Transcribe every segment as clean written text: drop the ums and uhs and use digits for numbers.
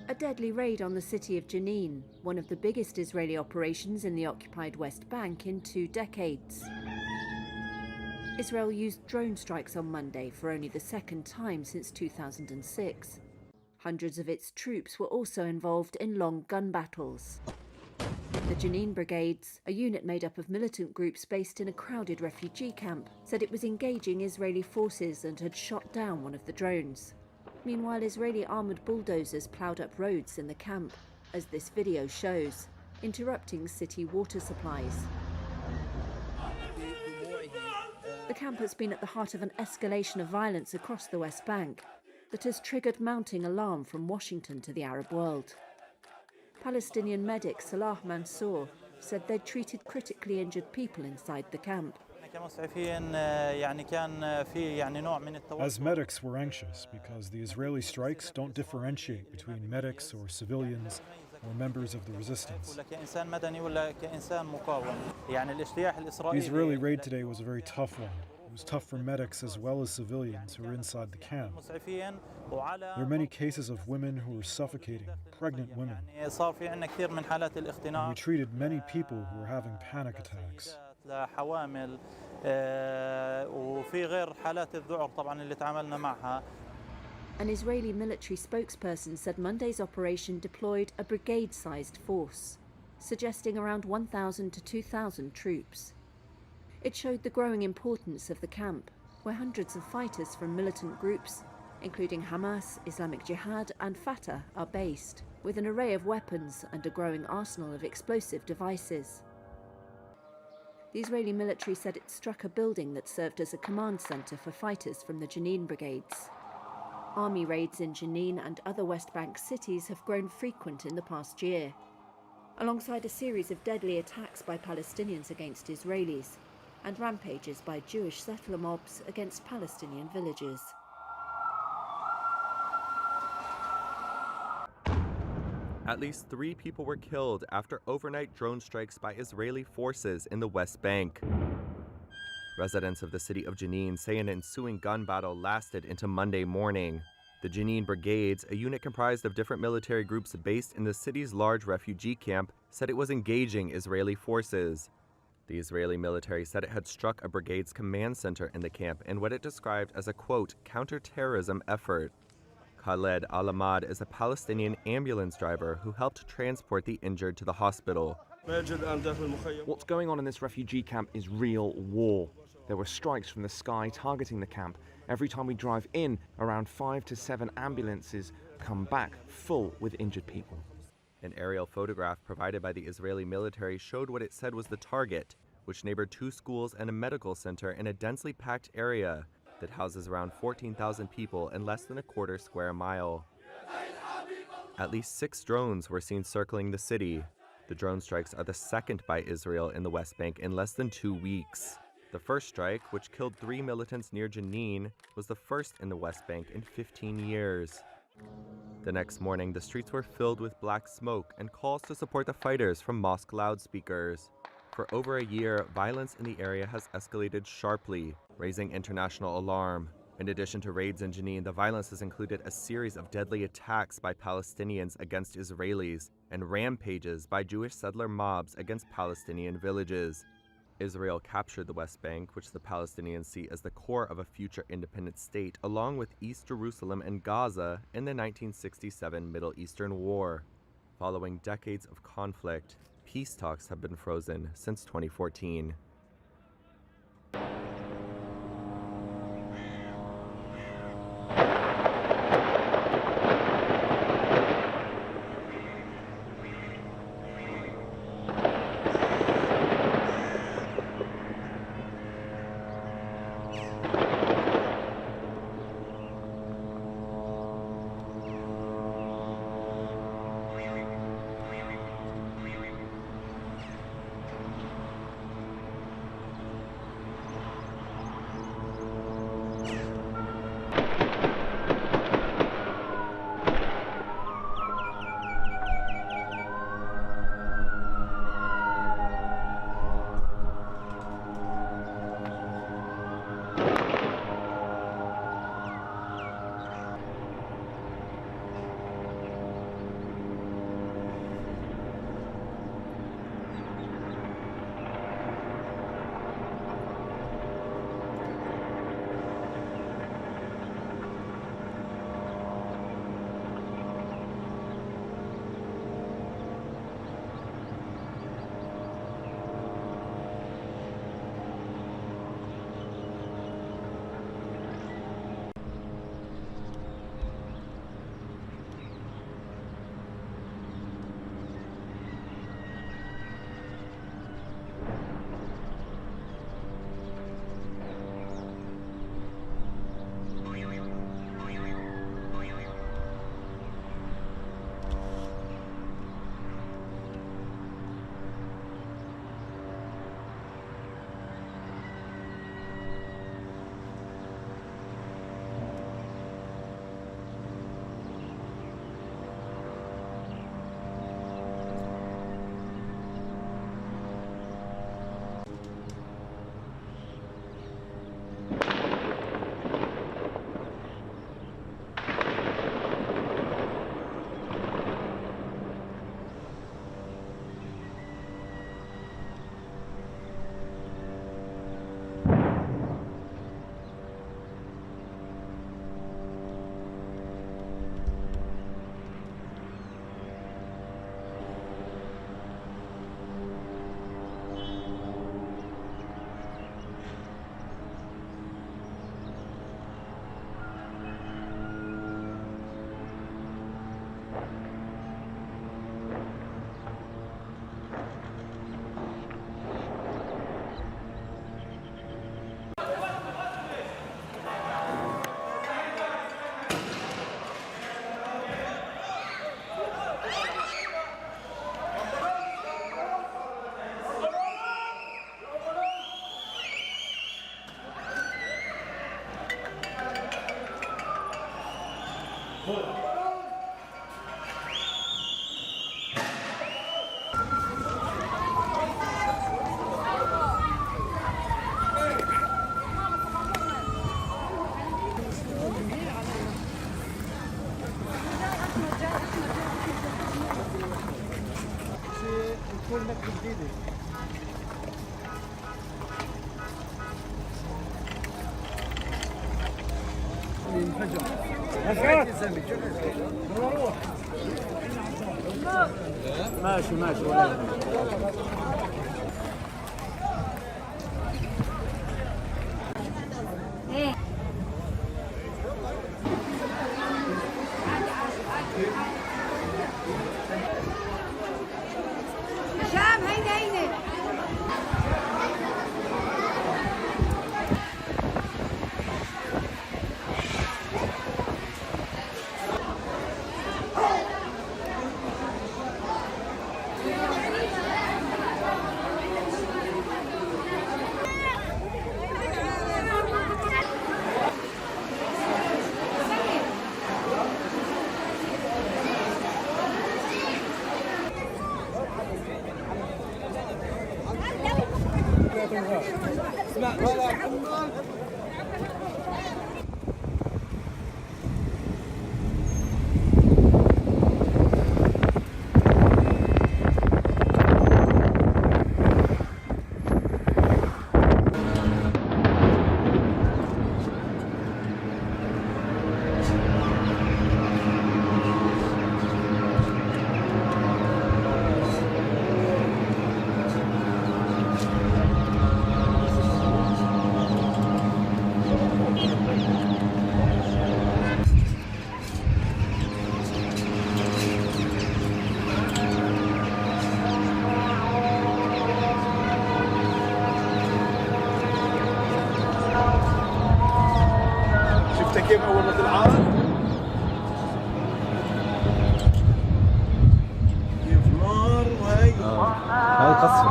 A deadly raid on the city of Jenin, one of the biggest Israeli operations in the occupied West Bank in 2 decades. Israel used drone strikes on Monday for only the second time since 2006. Hundreds of its troops were also involved in long gun battles. The Jenin Brigades, a unit made up of militant groups based in a crowded refugee camp, said it was engaging Israeli forces and had shot down one of the drones. Meanwhile, Israeli armoured bulldozers ploughed up roads in the camp, as this video shows, interrupting city water supplies. The camp has been at the heart of an escalation of violence across the West Bank that has triggered mounting alarm from Washington to the Arab world. Palestinian medic Salah Mansour said they'd treated critically injured people inside the camp. As medics, we're anxious because the Israeli strikes don't differentiate between medics or civilians or members of the resistance. The Israeli raid today was a very tough one. It was tough for medics as well as civilians who are inside the camp. There are many cases of women who were suffocating, pregnant women. And we treated many people who were having panic attacks. An Israeli military spokesperson said Monday's operation deployed a brigade-sized force, suggesting around 1,000 to 2,000 troops. It showed the growing importance of the camp, where hundreds of fighters from militant groups, including Hamas, Islamic Jihad and Fatah, are based, with an array of weapons and a growing arsenal of explosive devices. The Israeli military said it struck a building that served as a command centre for fighters from the Jenin brigades. Army raids in Jenin and other West Bank cities have grown frequent in the past year, alongside a series of deadly attacks by Palestinians against Israelis and rampages by Jewish settler mobs against Palestinian villages. At least 3 people were killed after overnight drone strikes by Israeli forces in the West Bank. Residents of the city of Jenin say an ensuing gun battle lasted into Monday morning. The Jenin Brigades, a unit comprised of different military groups based in the city's large refugee camp, said it was engaging Israeli forces. The Israeli military said it had struck a brigade's command center in the camp in what it described as a, quote, counter-terrorism effort. Khaled Al-Ahmad is a Palestinian ambulance driver who helped transport the injured to the hospital. What's going on in this refugee camp is real war. There were strikes from the sky targeting the camp. Every time we drive in, around 5 to 7 ambulances come back full with injured people. An aerial photograph provided by the Israeli military showed what it said was the target, which neighbored 2 schools and a medical center in a densely packed area that houses around 14,000 people in less than a quarter square mile. At least 6 drones were seen circling the city. The drone strikes are the second by Israel in the West Bank in less than 2 weeks. The first strike, which killed 3 militants near Jenin, was the first in the West Bank in 15 years. The next morning, the streets were filled with black smoke and calls to support the fighters from mosque loudspeakers. For over a year, violence in the area has escalated sharply, raising international alarm. In addition to raids in Jenin, the violence has included a series of deadly attacks by Palestinians against Israelis and rampages by Jewish settler mobs against Palestinian villages. Israel captured the West Bank, which the Palestinians see as the core of a future independent state, along with East Jerusalem and Gaza in the 1967 Middle Eastern War. Following decades of conflict, peace talks have been frozen since 2014. ماشي ماشي كيف اول ما تلعب كيف نار وهي هاي قصف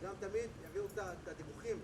גם תמיד יביאו את הדיווחים.